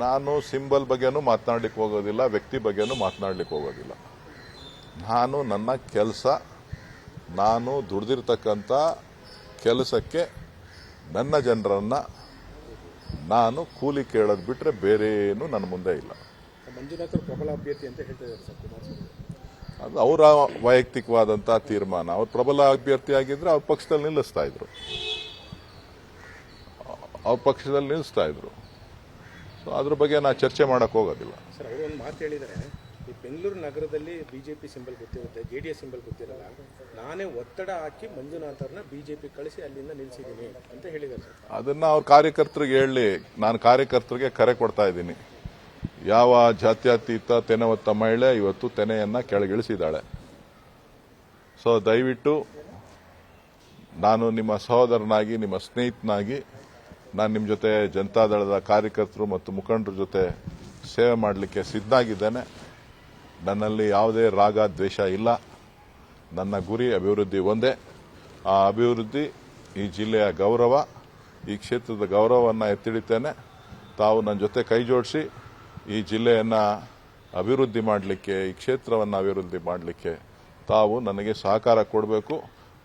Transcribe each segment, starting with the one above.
ನಾನು ಸಿಂಬಲ್ ಬಗ್ಗೆನೂ ಮಾತನಾಡಲಿಕ್ಕೆ ಹೋಗೋದಿಲ್ಲ, ವ್ಯಕ್ತಿ ಬಗ್ಗೆನೂ ಮಾತನಾಡಲಿಕ್ಕೆ ಹೋಗೋದಿಲ್ಲ. ನಾನು ನನ್ನ ಕೆಲಸ, ನಾನು ದುಡಿದಿರ್ತಕ್ಕಂಥ ಕೆಲಸಕ್ಕೆ ನನ್ನ ಜನರನ್ನು ನಾನು ಕೂಲಿ ಕೇಳೋದು ಬಿಟ್ಟರೆ ಬೇರೆ ಏನು ನನ್ನ ಮುಂದೆ ಇಲ್ಲ. ಮಂಜುನಾಥ್ ಪ್ರಬಲ ಅಭ್ಯರ್ಥಿ ಅಂತ ಹೇಳ್ತಿದ್ದಾರೆ ಸರ್ ಕುಮಾರಸ್ವಾಮಿ. ಅದು ಅವರ ವೈಯಕ್ತಿಕವಾದಂಥ ತೀರ್ಮಾನ. ಅವ್ರು ಪ್ರಬಲ ಅಭ್ಯರ್ಥಿ ಆಗಿದ್ರೆ ಅವ್ರ ಪಕ್ಷದಲ್ಲಿ ನಿಲ್ಲಿಸ್ತಾ ಇದ್ರು. ಸೊ ಅದ್ರ ಬಗ್ಗೆ ನಾನು ಚರ್ಚೆ ಮಾಡಕ್ಕೆ ಹೋಗೋದಿಲ್ಲ. ಸರ್ ಅವರು ಒಂದು ಮಾತು ಹೇಳಿದ್ದಾರೆ, ಈ ಬೆಂಗಳೂರು ನಗರದಲ್ಲಿ ಬಿಜೆಪಿ ಸಿಂಬಲ್ ಗೊತ್ತಿರುತ್ತೆ, ಜೆಡಿಎಸ್ ಸಿಂಬಲ್ ಗೊತ್ತಿರಲ್ಲ, ನಾನೇ ಒತ್ತಡ ಹಾಕಿ ಮಂಜುನಾಥ್ರನ್ನ ಬಿಜೆಪಿ ಕಳಿಸಿ ಅಲ್ಲಿಂದ ನಿಲ್ಲಿಸಿದ್ದೀನಿ ಅಂತ ಹೇಳಿದ್ದಾರೆ ಸರ್. ಅದನ್ನ ಅವ್ರ ಕಾರ್ಯಕರ್ತರಿಗೆ ಹೇಳಿ. ನಾನು ಕಾರ್ಯಕರ್ತರಿಗೆ ಕರೆ ಕೊಡ್ತಾ ಇದ್ದೀನಿ. ಯಾವ ಜಾತ್ಯತೀತ ತೆನೆ ಹೊತ್ತ ಮಹಿಳೆ ಇವತ್ತು ತೆನೆಯನ್ನ ಕೆಳಗಿಳಿಸಿದ್ದಾಳೆ. ಸೊ ದಯವಿಟ್ಟು ನಾನು ನಿಮ್ಮ ಸಹೋದರನಾಗಿ, ನಿಮ್ಮ ಸ್ನೇಹಿತನಾಗಿ ನಾನು ನಿಮ್ಮ ಜೊತೆ ಜನತಾದಳದ ಕಾರ್ಯಕರ್ತರು ಮತ್ತು ಮುಖಂಡರ ಜೊತೆ ಸೇವೆ ಮಾಡಲಿಕ್ಕೆ ಸಿದ್ಧಾಗಿದ್ದೇನೆ. ನನ್ನಲ್ಲಿ ಯಾವುದೇ ರಾಗ ದ್ವೇಷ ಇಲ್ಲ. ನನ್ನ ಗುರಿ ಅಭಿವೃದ್ಧಿ ಒಂದೇ. ಆ ಅಭಿವೃದ್ಧಿ ಈ ಜಿಲ್ಲೆಯ ಗೌರವ, ಈ ಕ್ಷೇತ್ರದ ಗೌರವವನ್ನು ಎತ್ತಿಡಿತೇನೆ. ತಾವು ನನ್ನ ಜೊತೆ ಕೈ ಜೋಡಿಸಿ ಈ ಜಿಲ್ಲೆಯನ್ನು ಅಭಿವೃದ್ಧಿ ಮಾಡಲಿಕ್ಕೆ, ಈ ಕ್ಷೇತ್ರವನ್ನು ಅಭಿವೃದ್ಧಿ ಮಾಡಲಿಕ್ಕೆ ತಾವು ನನಗೆ ಸಹಕಾರ ಕೊಡಬೇಕು.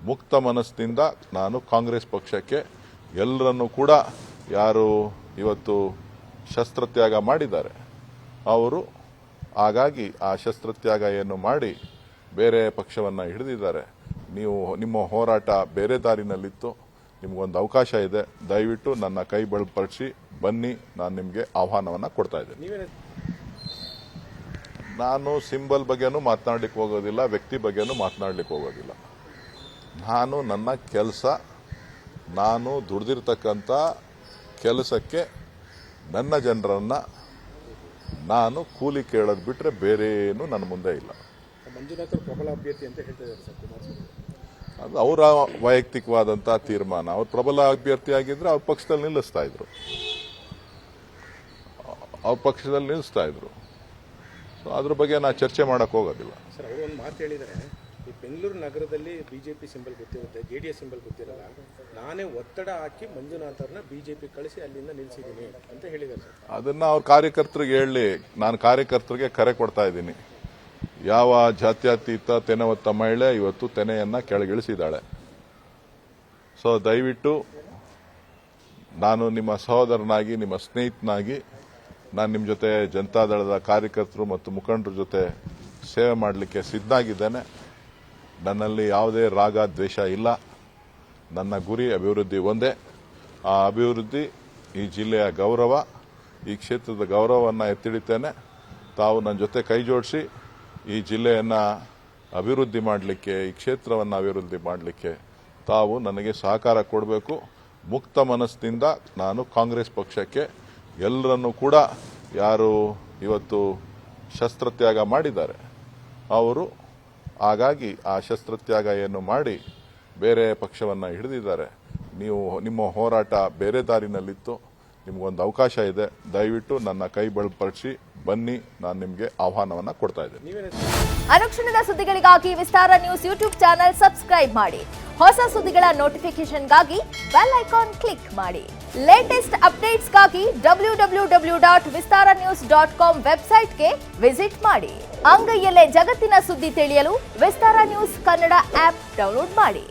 ಮುಕ್ತ ಮನಸ್ಸಿನಿಂದ ನಾನು ಕಾಂಗ್ರೆಸ್ ಪಕ್ಷಕ್ಕೆ ಎಲ್ಲರನ್ನೂ ಕೂಡ, ಯಾರು ಇವತ್ತು ಶಸ್ತ್ರತ್ಯಾಗ ಮಾಡಿದ್ದಾರೆ ಅವರು ಹಾಗಾಗಿ ಆ ಶಸ್ತ್ರತ್ಯಾಗ ಏನು ಮಾಡಿ ಬೇರೆ ಪಕ್ಷವನ್ನು ಹಿಡಿದಿದ್ದಾರೆ, ನೀವು ನಿಮ್ಮ ಹೋರಾಟ ಬೇರೆ ದಾರಿನಲ್ಲಿತ್ತು, ನಿಮಗೊಂದು ಅವಕಾಶ ಇದೆ, ದಯವಿಟ್ಟು ನನ್ನ ಕೈ ಬಲಪಡಿಸಿ ಬನ್ನಿ, ನಾನು ನಿಮಗೆ ಆಹ್ವಾನವನ್ನು ಕೊಡ್ತಾ ಇದ್ದೇನೆ. ನಾನು ಸಿಂಬಲ್ ಬಗ್ಗೆನೂ ಮಾತನಾಡಲಿಕ್ಕೆ ಹೋಗೋದಿಲ್ಲ, ವ್ಯಕ್ತಿ ಬಗ್ಗೆನೂ ಮಾತನಾಡಲಿಕ್ಕೆ ಹೋಗೋದಿಲ್ಲ. ನಾನು ನನ್ನ ಕೆಲಸ, ನಾನು ದುಡಿದಿರ್ತಕ್ಕಂಥ ಕೆಲಸಕ್ಕೆ ನನ್ನ ಜನರನ್ನು ನಾನು ಕೂಲಿ ಕೇಳೋದು ಬಿಟ್ಟರೆ ಬೇರೆ ಏನು ನನ್ನ ಮುಂದೆ ಇಲ್ಲ. ಮಂಜುನಾಥ್ ಪ್ರಬಲ ಅಭ್ಯರ್ಥಿ ಅಂತ ಹೇಳ್ತಿದ್ದಾರೆ ಸರ್ ಕುಮಾರಸ್ವಾಮಿ. ಅದು ಅವರ ವೈಯಕ್ತಿಕವಾದಂಥ ತೀರ್ಮಾನ. ಅವ್ರು ಪ್ರಬಲ ಅಭ್ಯರ್ಥಿ ಆಗಿದ್ರೆ ಅವ್ರ ಪಕ್ಷದಲ್ಲಿ ನಿಲ್ಲಿಸ್ತಾ ಇದ್ರು. ಸೊ ಅದ್ರ ಬಗ್ಗೆ ನಾನು ಚರ್ಚೆ ಮಾಡಕ್ಕೆ ಹೋಗೋದಿಲ್ಲ. ಸರ್ ಅವರು ಒಂದು ಮಾತು ಹೇಳಿದ್ದಾರೆ, ಈ ಬೆಂಗಳೂರು ನಗರದಲ್ಲಿ ಬಿಜೆಪಿ ಸಿಂಬಲ್ ಗೊತ್ತಿರುತ್ತೆ, ಜೆಡಿಎಸ್ ಸಿಂಬಲ್ ಗೊತ್ತಿರಲ್ಲ, ನಾನೇ ಒತ್ತಡ ಹಾಕಿ ಮಂಜುನಾಥ್ರನ್ನ ಬಿಜೆಪಿ ಕಳಿಸಿ ಅಲ್ಲಿಂದ ನಿಲ್ಲಿಸಿದ್ದೀನಿ ಅಂತ ಹೇಳಿದ್ದಾರೆ ಸರ್. ಅದನ್ನ ಅವ್ರ ಕಾರ್ಯಕರ್ತರಿಗೆ ಹೇಳಿ. ನಾನು ಕಾರ್ಯಕರ್ತರಿಗೆ ಕರೆ ಕೊಡ್ತಾ ಇದ್ದೀನಿ. ಯಾವ ಜಾತ್ಯತೀತ ತೆನೆ ಹೊತ್ತ ಮಹಿಳೆ ಇವತ್ತು ತೆನೆಯನ್ನ ಕೆಳಗಿಳಿಸಿದ್ದಾಳೆ. ಸೊ ದಯವಿಟ್ಟು ನಾನು ನಿಮ್ಮ ಸಹೋದರನಾಗಿ, ನಿಮ್ಮ ಸ್ನೇಹಿತನಾಗಿ ನಾನು ನಿಮ್ಮ ಜೊತೆ ಜನತಾದಳದ ಕಾರ್ಯಕರ್ತರು ಮತ್ತು ಮುಖಂಡರ ಜೊತೆ ಸೇವೆ ಮಾಡಲಿಕ್ಕೆ ಸಿದ್ಧಾಗಿದ್ದೇನೆ. ನನ್ನಲ್ಲಿ ಯಾವುದೇ ರಾಗ ದ್ವೇಷ ಇಲ್ಲ. ನನ್ನ ಗುರಿ ಅಭಿವೃದ್ಧಿ ಒಂದೇ. ಆ ಅಭಿವೃದ್ಧಿ ಈ ಜಿಲ್ಲೆಯ ಗೌರವ, ಈ ಕ್ಷೇತ್ರದ ಗೌರವವನ್ನು ಎತ್ತಿಡಿತೇನೆ. ತಾವು ನನ್ನ ಜೊತೆ ಕೈ ಜೋಡಿಸಿ ಈ ಜಿಲ್ಲೆಯನ್ನು ಅಭಿವೃದ್ಧಿ ಮಾಡಲಿಕ್ಕೆ, ಈ ಕ್ಷೇತ್ರವನ್ನು ಅಭಿವೃದ್ಧಿ ಮಾಡಲಿಕ್ಕೆ ತಾವು ನನಗೆ ಸಹಕಾರ ಕೊಡಬೇಕು. ಮುಕ್ತ ಮನಸ್ಸಿನಿಂದ ನಾನು ಕಾಂಗ್ರೆಸ್ ಪಕ್ಷಕ್ಕೆ ಎಲ್ಲರನ್ನೂ ಕೂಡ, ಯಾರು ಇವತ್ತು ಶಸ್ತ್ರತ್ಯಾಗ ಮಾಡಿದ್ದಾರೆ ಅವರು ಹಾಗಾಗಿ ಆ ಶಸ್ತ್ರತ್ಯಾಗ ಏನು ಮಾಡಿ ಬೇರೆ ಪಕ್ಷವನ್ನು ಹಿಡಿದಿದ್ದಾರೆ, ನೀವು ನಿಮ್ಮ ಹೋರಾಟ ಬೇರೆ ದಾರಿನಲ್ಲಿತ್ತು, ನಿಮಗೊಂದು ಅವಕಾಶ ಇದೆ, ದಯವಿಟ್ಟು ನನ್ನ ಕೈ ಬಲಪಡಿಸಿ ಬನ್ನಿ, ನಾನು ನಿಮಗೆ ಆಹ್ವಾನವನ್ನು ಕೊಡ್ತಾ ಇದ್ದೇನೆ. ಅನುಕ್ಷಣದ ಸುದ್ದಿಗಳಿಗಾಗಿ ವಿಸ್ತಾರ ನ್ಯೂಸ್ ಯೂಟ್ಯೂಬ್ ಚಾನೆಲ್ ಸಬ್ಸ್ಕ್ರೈಬ್ ಮಾಡಿ. ಹೊಸ ಸುದ್ದಿಗಳ ನೋಟಿಫಿಕೇಶನ್ಗಾಗಿ ಬೆಲ್ ಐಕಾನ್ ಕ್ಲಿಕ್ ಮಾಡಿ. ಲೇಟೆಸ್ಟ್ ಅಪ್ಡೇಟ್ಸ್ಗಾಗಿ www.vistaranews.com ವೆಬ್ಸೈಟ್ಗೆ ವಿಸಿಟ್ ಮಾಡಿ. ಅಂಗೈಯಲ್ಲೇ ಜಗತ್ತಿನ ಸುದ್ದಿ ತಿಳಿಯಲು ವಿಸ್ತಾರ ನ್ಯೂಸ್ ಕನ್ನಡ ಆಪ್ ಡೌನ್ಲೋಡ್ ಮಾಡಿ.